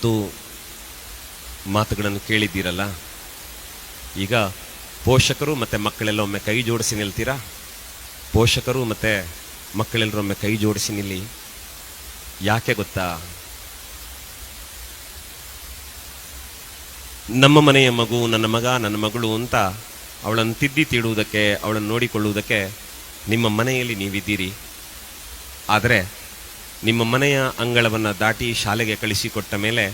ಇಷ್ಟೊತ್ತು ಮಾತುಗಳನ್ನು ಕೇಳಿದ್ದೀರಲ್ಲ, ಈಗ ಪೋಷಕರು ಮತ್ತು ಮಕ್ಕಳೆಲ್ಲ ಒಮ್ಮೆ ಕೈ ಜೋಡಿಸಿ ನಿಲ್ತೀರಾ? ಪೋಷಕರು ಮತ್ತು ಮಕ್ಕಳೆಲ್ಲರೊಮ್ಮೆ ಕೈ ಜೋಡಿಸಿ ನಿಲ್ಲಿ. ಯಾಕೆ ಗೊತ್ತಾ? ನಮ್ಮ ಮನೆಯ ಮಗು, ನನ್ನ ಮಗ, ನನ್ನ ಮಗಳು ಅಂತ ಅವಳನ್ನು ತಿದ್ದಿ ತೀಡುವುದಕ್ಕೆ, ಅವಳನ್ನು ನೋಡಿಕೊಳ್ಳುವುದಕ್ಕೆ ನಿಮ್ಮ ಮನೆಯಲ್ಲಿ ನೀವಿದ್ದೀರಿ. ಆದರೆ ನಿಮ್ಮ ಮನೆಯ ಅಂಗಳವನ್ನು ದಾಟಿ ಶಾಲೆಗೆ ಕಳಿಸಿಕೊಟ್ಟ ಮೇಲೆ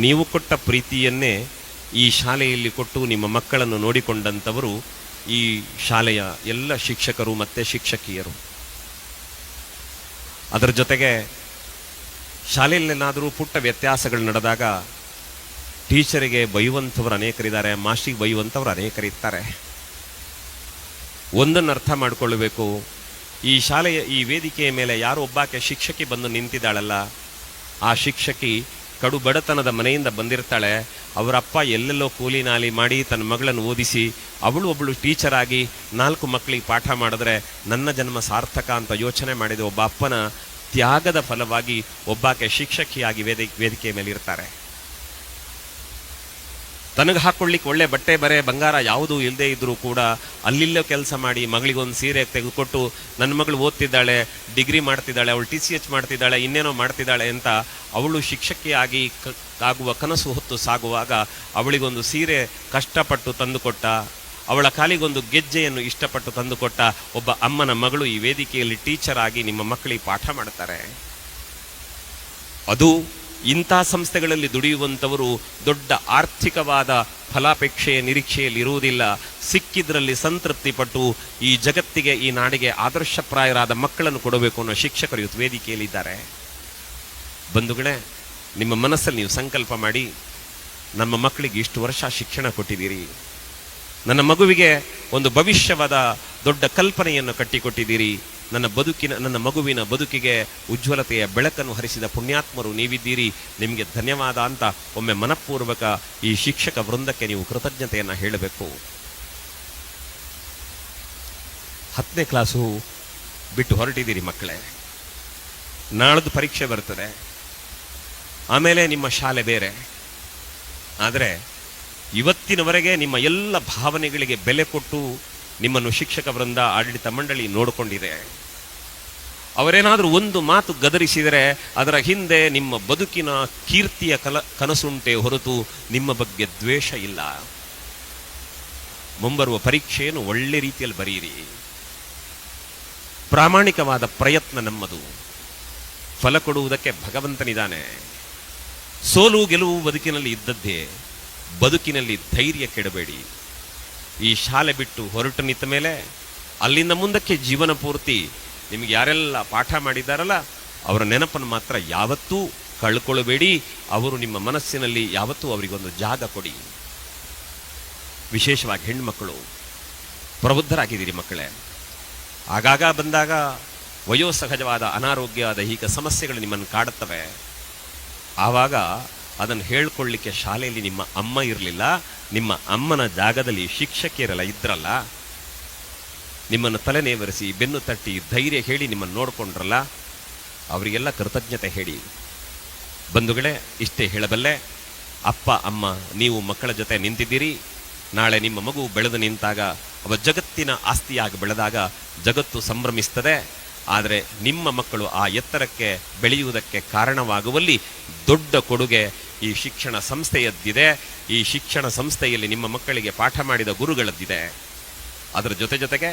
ನೀವು ಕೊಟ್ಟ ಪ್ರೀತಿಯನ್ನೇ ಈ ಶಾಲೆಯಲ್ಲಿ ಕೊಟ್ಟು ನಿಮ್ಮ ಮಕ್ಕಳನ್ನು ನೋಡಿಕೊಂಡಂಥವರು ಈ ಶಾಲೆಯ ಎಲ್ಲ ಶಿಕ್ಷಕರು ಮತ್ತು ಶಿಕ್ಷಕಿಯರು. ಅದರ ಜೊತೆಗೆ ಶಾಲೆಯಲ್ಲೇನಾದರೂ ಪುಟ್ಟ ವ್ಯತ್ಯಾಸಗಳು ನಡೆದಾಗ ಟೀಚರಿಗೆ ಬೈಯುವಂಥವ್ರು ಅನೇಕರಿದ್ದಾರೆ, ಮಾಸ್ಟಿಗೆ ಬೈಯುವಂಥವ್ರು ಅನೇಕರಿರ್ತಾರೆ. ಒಂದನ್ನು ಅರ್ಥ ಮಾಡಿಕೊಳ್ಳಬೇಕು, ಈ ಶಾಲೆಯ ಈ ವೇದಿಕೆಯ ಮೇಲೆ ಯಾರು ಒಬ್ಬಾಕೆ ಶಿಕ್ಷಕಿ ಬಂದು ನಿಂತಿದ್ದಾಳಲ್ಲ, ಆ ಶಿಕ್ಷಕಿ ಕಡು ಬಡತನದ ಮನೆಯಿಂದ ಬಂದಿರ್ತಾಳೆ. ಅವರಪ್ಪ ಎಲ್ಲೆಲ್ಲೋ ಕೂಲಿ ನಾಲಿ ಮಾಡಿ ತನ್ನ ಮಗಳನ್ನು ಓದಿಸಿ ಒಬ್ಬಳು ಟೀಚರ್ ಆಗಿ 4 ಮಕ್ಕಳಿಗೆ ಪಾಠ ಮಾಡಿದ್ರೆ ನನ್ನ ಜನ್ಮ ಸಾರ್ಥಕ ಅಂತ ಯೋಚನೆ ಮಾಡಿದ ಒಬ್ಬ ಅಪ್ಪನ ತ್ಯಾಗದ ಫಲವಾಗಿ ಒಬ್ಬಾಕೆ ಶಿಕ್ಷಕಿಯಾಗಿ ವೇದಿಕೆಯ ಮೇಲೆ ಇರ್ತಾರೆ. ತನಗೆ ಹಾಕ್ಕೊಳ್ಳಿಕ್ಕೆ ಒಳ್ಳೆ ಬಟ್ಟೆ ಬರೆ ಬಂಗಾರ ಯಾವುದೂ ಇಲ್ಲದೆ ಇದ್ರೂ ಕೂಡ ಅಲ್ಲಿಲ್ಲೋ ಕೆಲಸ ಮಾಡಿ ಮಗಳಿಗೊಂದು ಸೀರೆ ತೆಗೆದುಕೊಟ್ಟು ನನ್ನ ಮಗಳು ಓದ್ತಿದ್ದಾಳೆ, ಡಿಗ್ರಿ ಮಾಡ್ತಿದ್ದಾಳೆ, ಅವಳು TCH ಮಾಡ್ತಿದ್ದಾಳೆ, ಇನ್ನೇನೋ ಮಾಡ್ತಿದ್ದಾಳೆ ಅಂತ ಅವಳು ಶಿಕ್ಷಕಿಯಾಗಿ ಆಗುವ ಕನಸು ಹೊತ್ತು ಸಾಗುವಾಗ ಅವಳಿಗೊಂದು ಸೀರೆ ಕಷ್ಟಪಟ್ಟು ತಂದುಕೊಟ್ಟ, ಅವಳ ಕಾಲಿಗೊಂದು ಗೆಜ್ಜೆಯನ್ನು ಇಷ್ಟಪಟ್ಟು ತಂದುಕೊಟ್ಟ ಒಬ್ಬ ಅಮ್ಮನ ಮಗಳು ಈ ವೇದಿಕೆಯಲ್ಲಿ ಟೀಚರ್ ಆಗಿ ನಿಮ್ಮ ಮಕ್ಕಳಿಗೆ ಪಾಠ ಮಾಡ್ತಾರೆ. ಅದು ಇಂಥ ಸಂಸ್ಥೆಗಳಲ್ಲಿ ದುಡಿಯುವಂಥವರು ದೊಡ್ಡ ಆರ್ಥಿಕವಾದ ಫಲಾಪೇಕ್ಷೆಯ ನಿರೀಕ್ಷೆಯಲ್ಲಿ ಇರುವುದಿಲ್ಲ. ಸಿಕ್ಕಿದ್ರಲ್ಲಿ ಸಂತೃಪ್ತಿ ಪಟ್ಟು ಈ ಜಗತ್ತಿಗೆ, ಈ ನಾಡಿಗೆ ಆದರ್ಶಪ್ರಾಯರಾದ ಮಕ್ಕಳನ್ನು ಕೊಡಬೇಕು ಅನ್ನೋ ಶಿಕ್ಷಕರು ಇವತ್ತು ವೇದಿಕೆಯಲ್ಲಿದ್ದಾರೆ. ಬಂಧುಗಳೇ, ನಿಮ್ಮ ಮನಸ್ಸಲ್ಲಿ ನೀವು ಸಂಕಲ್ಪ ಮಾಡಿ, ನಮ್ಮ ಮಕ್ಕಳಿಗೆ ಇಷ್ಟು ವರ್ಷ ಶಿಕ್ಷಣ ಕೊಟ್ಟಿದ್ದೀರಿ, ನನ್ನ ಮಗುವಿಗೆ ಒಂದು ಭವಿಷ್ಯವಾದ ದೊಡ್ಡ ಕಲ್ಪನೆಯನ್ನು ಕಟ್ಟಿಕೊಟ್ಟಿದ್ದೀರಿ, ನನ್ನ ಮಗುವಿನ ಬದುಕಿಗೆ ಉಜ್ವಲತೆಯ ಬೆಳಕನ್ನು ಹರಿಸಿದ ಪುಣ್ಯಾತ್ಮರು ನೀವಿದ್ದೀರಿ, ನಿಮಗೆ ಧನ್ಯವಾದ ಅಂತ ಒಮ್ಮೆ ಮನಪೂರ್ವಕ ಈ ಶಿಕ್ಷಕ ವೃಂದಕ್ಕೆ ನೀವು ಕೃತಜ್ಞತೆಯನ್ನು ಹೇಳಬೇಕು. 10ನೇ ಕ್ಲಾಸು ಬಿಟ್ಟು ಹೊರಟಿದ್ದೀರಿ ಮಕ್ಕಳೇ, ನಾಳದ್ದು ಪರೀಕ್ಷೆ ಬರ್ತದೆ, ಆಮೇಲೆ ನಿಮ್ಮ ಶಾಲೆ ಬೇರೆ. ಆದರೆ ಇವತ್ತಿನವರೆಗೆ ನಿಮ್ಮ ಎಲ್ಲ ಭಾವನೆಗಳಿಗೆ ಬೆಲೆ ಕೊಟ್ಟು ನಿಮ್ಮನ್ನು ಶಿಕ್ಷಕ ವೃಂದ, ಆಡಳಿತ ಮಂಡಳಿ ನೋಡಿಕೊಂಡಿದೆ. ಅವರೇನಾದರೂ ಒಂದು ಮಾತು ಗದರಿಸಿದರೆ ಅದರ ಹಿಂದೆ ನಿಮ್ಮ ಬದುಕಿನ ಕೀರ್ತಿಯ ಕನಸುಂಟೆ ಹೊರತು ನಿಮ್ಮ ಬಗ್ಗೆ ದ್ವೇಷ ಇಲ್ಲ. ಮುಂಬರುವ ಪರೀಕ್ಷೆಯನ್ನು ಒಳ್ಳೆ ರೀತಿಯಲ್ಲಿ ಬರೆಯಿರಿ. ಪ್ರಾಮಾಣಿಕವಾದ ಪ್ರಯತ್ನ ನಮ್ಮದು, ಫಲ ಕೊಡುವುದಕ್ಕೆ ಭಗವಂತನಿದ್ದಾನೆ. ಸೋಲು ಗೆಲುವು ಬದುಕಿನಲ್ಲಿ ಇದ್ದದ್ದೇ, ಬದುಕಿನಲ್ಲಿ ಧೈರ್ಯ ಕೆಡಬೇಡಿ. ಈ ಶಾಲೆ ಬಿಟ್ಟು ಹೊರಟು ನಿಂತ ಮೇಲೆ ಅಲ್ಲಿಂದ ಮುಂದಕ್ಕೆ ಜೀವನ ಪೂರ್ತಿ ನಿಮಗೆ ಯಾರೆಲ್ಲ ಪಾಠ ಮಾಡಿದ್ದಾರಲ್ಲ ಅವರ ನೆನಪನ್ನು ಮಾತ್ರ ಯಾವತ್ತೂ ಕಳ್ಕೊಳ್ಳಬೇಡಿ. ಅವರು ನಿಮ್ಮ ಮನಸ್ಸಿನಲ್ಲಿ ಯಾವತ್ತೂ ಅವರಿಗೊಂದು ಜಾಗ ಕೊಡಿ. ವಿಶೇಷವಾಗಿ ಹೆಣ್ಮಕ್ಕಳು ಪ್ರಬುದ್ಧರಾಗಿದ್ದೀರಿ ಮಕ್ಕಳೇ. ಆಗಾಗ ಬಂದಾಗ ವಯೋಸಹಜವಾದ ಅನಾರೋಗ್ಯ, ದೈಹಿಕ ಸಮಸ್ಯೆಗಳು ನಿಮ್ಮನ್ನು ಕಾಡುತ್ತವೆ. ಆವಾಗ ಅದನ್ನು ಹೇಳ್ಕೊಳ್ಳಿಕ್ಕೆ ಶಾಲೆಯಲ್ಲಿ ನಿಮ್ಮ ಅಮ್ಮ ಇರಲಿಲ್ಲ, ನಿಮ್ಮ ಅಮ್ಮನ ಜಾಗದಲ್ಲಿ ಶಿಕ್ಷಕಿಯರೆಲ್ಲ ಇದ್ರಲ್ಲ, ನಿಮ್ಮನ್ನು ತಲೆನೇವರಿಸಿ ಬೆನ್ನು ತಟ್ಟಿ ಧೈರ್ಯ ಹೇಳಿ ನಿಮ್ಮನ್ನು ನೋಡಿಕೊಂಡ್ರಲ್ಲ, ಅವರಿಗೆಲ್ಲ ಕೃತಜ್ಞತೆ ಹೇಳಿ. ಬಂಧುಗಳೇ, ಇಷ್ಟೇ ಹೇಳಬಲ್ಲೆ. ಅಪ್ಪ ಅಮ್ಮ ನೀವು ಮಕ್ಕಳ ಜೊತೆ ನಿಂತಿದ್ದೀರಿ. ನಾಳೆ ನಿಮ್ಮ ಮಗು ಬೆಳೆದು ನಿಂತಾಗ, ಅವ ಜಗತ್ತಿನ ಆಸ್ತಿಯಾಗಿ ಬೆಳೆದಾಗ ಜಗತ್ತು ಸಂಭ್ರಮಿಸ್ತದೆ. ಆದರೆ ನಿಮ್ಮ ಮಕ್ಕಳು ಆ ಎತ್ತರಕ್ಕೆ ಬೆಳೆಯುವುದಕ್ಕೆ ಕಾರಣವಾಗುವಲ್ಲಿ ದೊಡ್ಡ ಕೊಡುಗೆ ಈ ಶಿಕ್ಷಣ ಸಂಸ್ಥೆಯದ್ದಿದೆ. ಈ ಶಿಕ್ಷಣ ಸಂಸ್ಥೆಯಲ್ಲಿ ನಿಮ್ಮ ಮಕ್ಕಳಿಗೆ ಪಾಠ ಮಾಡಿದ ಗುರುಗಳದ್ದಿದೆ. ಅದರ ಜೊತೆಗೆ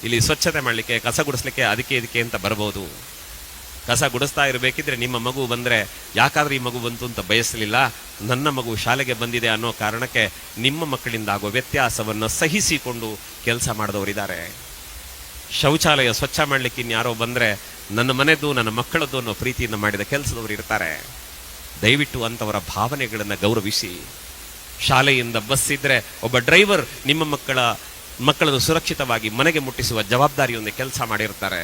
ಇಲ್ಲಿ ಸ್ವಚ್ಛತೆ ಮಾಡಲಿಕ್ಕೆ, ಕಸ ಗುಡಿಸ್ಲಿಕ್ಕೆ ಅದಕ್ಕೆ ಅಂತ ಬರ್ಬೋದು. ಕಸ ಗುಡಿಸ್ತಾ ಇರಬೇಕಿದ್ರೆ ನಿಮ್ಮ ಮಗು ಬಂದರೆ ಯಾಕಾದ್ರೆ ಈ ಮಗು ಬಂತು ಅಂತ ಬಯಸಲಿಲ್ಲ, ನನ್ನ ಮಗು ಶಾಲೆಗೆ ಬಂದಿದೆ ಅನ್ನೋ ಕಾರಣಕ್ಕೆ ನಿಮ್ಮ ಮಕ್ಕಳಿಂದ ಆಗುವ ವ್ಯತ್ಯಾಸವನ್ನು ಸಹಿಸಿಕೊಂಡು ಕೆಲಸ ಮಾಡಿದವರಿದ್ದಾರೆ. ಶೌಚಾಲಯ ಸ್ವಚ್ಛ ಮಾಡಲಿಕ್ಕೆ ಇನ್ಯಾರೋ ಬಂದರೆ ನನ್ನ ಮನೆದು, ನನ್ನ ಮಕ್ಕಳದ್ದು ಅನ್ನೋ ಪ್ರೀತಿಯಿಂದ ಮಾಡಿದ ಕೆಲಸದವರು ಇರ್ತಾರೆ. ದಯವಿಟ್ಟು ಅಂಥವರ ಭಾವನೆಗಳನ್ನು ಗೌರವಿಸಿ. ಶಾಲೆಯಿಂದ ಬಸ್ ಇದ್ದರೆ ಒಬ್ಬ ಡ್ರೈವರ್ ನಿಮ್ಮ ಮಕ್ಕಳನ್ನು ಸುರಕ್ಷಿತವಾಗಿ ಮನೆಗೆ ಮುಟ್ಟಿಸುವ ಜವಾಬ್ದಾರಿಯೊಂದೇ ಕೆಲಸ ಮಾಡಿರ್ತಾರೆ.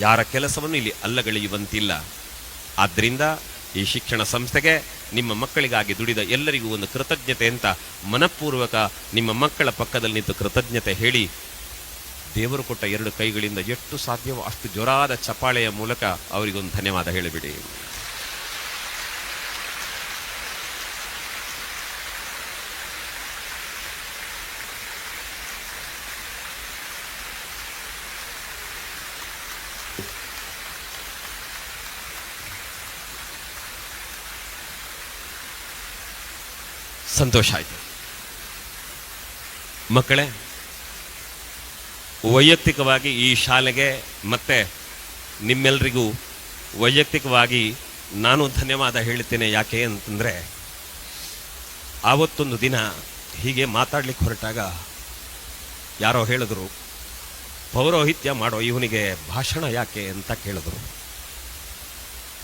ಯಾರ ಕೆಲಸವನ್ನು ಇಲ್ಲಿ ಅಲ್ಲಗಳೆಯುವಂತಿಲ್ಲ. ಆದ್ದರಿಂದ ಈ ಶಿಕ್ಷಣ ಸಂಸ್ಥೆಗೆ, ನಿಮ್ಮ ಮಕ್ಕಳಿಗಾಗಿ ದುಡಿದ ಎಲ್ಲರಿಗೂ ಒಂದು ಕೃತಜ್ಞತೆ ಅಂತ ಮನಪೂರ್ವಕ ನಿಮ್ಮ ಮಕ್ಕಳ ಪಕ್ಕದಲ್ಲಿ ನಿಂತು ಕೃತಜ್ಞತೆ ಹೇಳಿ, ದೇವರು ಕೊಟ್ಟ 2 ಕೈಗಳಿಂದ ಎಷ್ಟು ಸಾಧ್ಯವೋ ಅಷ್ಟು ಜೋರಾದ ಚಪ್ಪಾಳೆಯ ಮೂಲಕ ಅವರಿಗೊಂದು ಧನ್ಯವಾದ ಹೇಳಿಬಿಡಿ. ಸಂತೋಷ ಆಯಿತು. ಮಕ್ಕಳೇ, ವೈಯಕ್ತಿಕವಾಗಿ ಈ ಶಾಲೆಗೆ ಮತ್ತೆ ನಿಮ್ಮೆಲ್ಲರಿಗೂ ವೈಯಕ್ತಿಕವಾಗಿ ನಾನು ಧನ್ಯವಾದ ಹೇಳ್ತೇನೆ. ಯಾಕೆ ಅಂತಂದರೆ, ಆವತ್ತೊಂದು ದಿನ ಹೀಗೆ ಮಾತಾಡ್ಲಿಕ್ಕೆ ಹೊರಟಾಗ ಯಾರೋ ಹೇಳಿದ್ರು, ಪೌರೋಹಿತ್ಯ ಮಾಡೋ ಇವನಿಗೆ ಭಾಷಣ ಯಾಕೆ ಅಂತ ಕೇಳಿದ್ರು.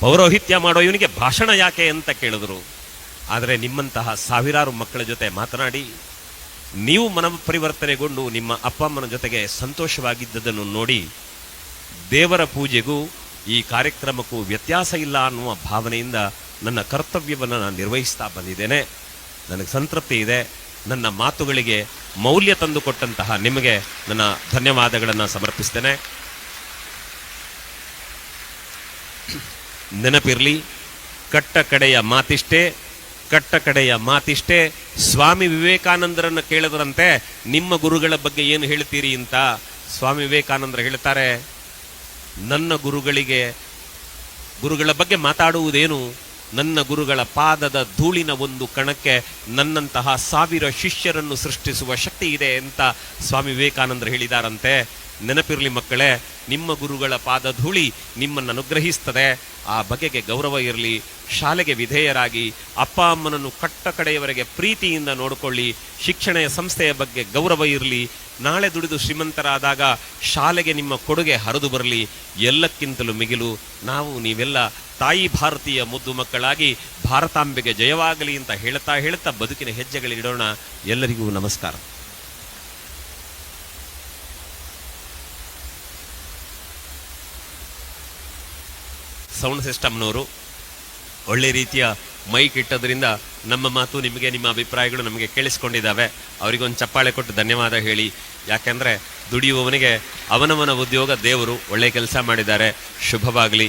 ಪೌರೋಹಿತ್ಯ ಮಾಡೋ ಇವನಿಗೆ ಭಾಷಣ ಯಾಕೆ ಅಂತ ಕೇಳಿದ್ರು. ಆದರೆ ನಿಮ್ಮಂತಹ ಸಾವಿರಾರು ಮಕ್ಕಳ ಜೊತೆ ಮಾತನಾಡಿ ನೀವು ಮನಪರಿವರ್ತನೆಗೊಂಡು ನಿಮ್ಮ ಅಪ್ಪ ಅಮ್ಮನ ಜೊತೆಗೆ ಸಂತೋಷವಾಗಿದ್ದದನ್ನು ನೋಡಿ ದೇವರ ಪೂಜೆಗೂ ಈ ಕಾರ್ಯಕ್ರಮಕ್ಕೂ ವ್ಯತ್ಯಾಸ ಇಲ್ಲ ಅನ್ನುವ ಭಾವನೆಯಿಂದ ನನ್ನ ಕರ್ತವ್ಯವನ್ನು ನಾನು ನಿರ್ವಹಿಸ್ತಾ ಬಂದಿದ್ದೇನೆ. ನನಗೆ ಸಂತೃಪ್ತಿ ಇದೆ. ನನ್ನ ಮಾತುಗಳಿಗೆ ಮೌಲ್ಯ ತಂದುಕೊಟ್ಟಂತಹ ನಿಮಗೆ ನನ್ನ ಧನ್ಯವಾದಗಳನ್ನು ಸಮರ್ಪಿಸ್ತೇನೆ. ನೆನಪಿರಲಿ, ಕಟ್ಟ ಕಡೆಯ ಮಾತಿಷ್ಟೇ ಸ್ವಾಮಿ ವಿವೇಕಾನಂದರನ್ನು ಕೇಳಿದ್ರಂತೆ, ನಿಮ್ಮ ಗುರುಗಳ ಬಗ್ಗೆ ಏನು ಹೇಳ್ತೀರಿ ಅಂತ. ಸ್ವಾಮಿ ವಿವೇಕಾನಂದರು ಹೇಳ್ತಾರೆ, ನನ್ನ ಗುರುಗಳ ಬಗ್ಗೆ ಮಾತಾಡುವುದೇನು, ನನ್ನ ಗುರುಗಳ ಪಾದದ ಧೂಳಿನ ಒಂದು ಕಣಕ್ಕೆ ನನ್ನಂತಹ 1000 ಶಿಷ್ಯರನ್ನು ಸೃಷ್ಟಿಸುವ ಶಕ್ತಿ ಇದೆ ಅಂತ ಸ್ವಾಮಿ ವಿವೇಕಾನಂದರು ಹೇಳಿದಾರಂತೆ. ನೆನಪಿರಲಿ ಮಕ್ಕಳೇ, ನಿಮ್ಮ ಗುರುಗಳ ಪಾದ ಧೂಳಿ ನಿಮ್ಮನ್ನು ಅನುಗ್ರಹಿಸ್ತದೆ. ಆ ಬಗೆಗೆ ಗೌರವ ಇರಲಿ. ಶಾಲೆಗೆ ವಿಧೇಯರಾಗಿ ಅಪ್ಪ ಅಮ್ಮನನ್ನು ಕಟ್ಟ ಕಡೆಯವರೆಗೆ ಪ್ರೀತಿಯಿಂದ ನೋಡಿಕೊಳ್ಳಿ. ಶಿಕ್ಷಣ ಸಂಸ್ಥೆಯ ಬಗ್ಗೆ ಗೌರವ ಇರಲಿ. ನಾಳೆ ದುಡಿದು ಶ್ರೀಮಂತರಾದಾಗ ಶಾಲೆಗೆ ನಿಮ್ಮ ಕೊಡುಗೆ ಹರಿದು ಬರಲಿ. ಎಲ್ಲಕ್ಕಿಂತಲೂ ಮಿಗಿಲು ನೀವೆಲ್ಲ ತಾಯಿ ಭಾರತೀಯ ಮುದ್ದು ಮಕ್ಕಳಾಗಿ ಭಾರತಾಂಬೆಗೆ ಜಯವಾಗಲಿ ಅಂತ ಹೇಳ್ತಾ ಬದುಕಿನ ಹೆಜ್ಜೆಗಳಿಡೋಣ. ಎಲ್ಲರಿಗೂ ನಮಸ್ಕಾರ. ಸೌಂಡ್ ಸಿಸ್ಟಮ್ನವರು ಒಳ್ಳೆ ರೀತಿಯ ಮೈಕ್ ಇಟ್ಟದ್ರಿಂದ ನಮ್ಮ ಮಾತು ನಿಮಗೆ, ನಿಮ್ಮ ಅಭಿಪ್ರಾಯಗಳು ನಮಗೆ ಕೇಳಿಸ್ಕೊಂಡಿದ್ದಾವೆ. ಅವರಿಗೊಂದು ಚಪ್ಪಾಳೆ ಕೊಟ್ಟು ಧನ್ಯವಾದ ಹೇಳಿ. ಯಾಕೆಂದರೆ ದುಡಿಯುವವನಿಗೆ ಅವನವನ ಉದ್ಯೋಗ ದೇವರು. ಒಳ್ಳೆ ಕೆಲಸ ಮಾಡಿದ್ದಾರೆ, ಶುಭವಾಗಲಿ.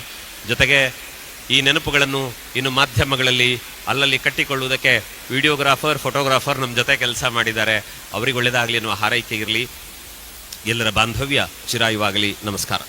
ಜೊತೆಗೆ ಈ ನೆನಪುಗಳನ್ನು ಇನ್ನು ಮಾಧ್ಯಮಗಳಲ್ಲಿ ಅಲ್ಲಲ್ಲಿ ಕಟ್ಟಿಕೊಳ್ಳುವುದಕ್ಕೆ ವಿಡಿಯೋಗ್ರಾಫರ್, ಫೋಟೋಗ್ರಾಫರ್ ನಮ್ಮ ಜೊತೆ ಕೆಲಸ ಮಾಡಿದ್ದಾರೆ. ಅವರಿಗೆ ಒಳ್ಳೆಯದಾಗಲಿ ಅನ್ನುವ ಹಾರೈಕೆ ಇರಲಿ. ಎಲ್ಲರ ಬಾಂಧವ್ಯ ಚಿರಾಯುವಾಗಲಿ. ನಮಸ್ಕಾರ.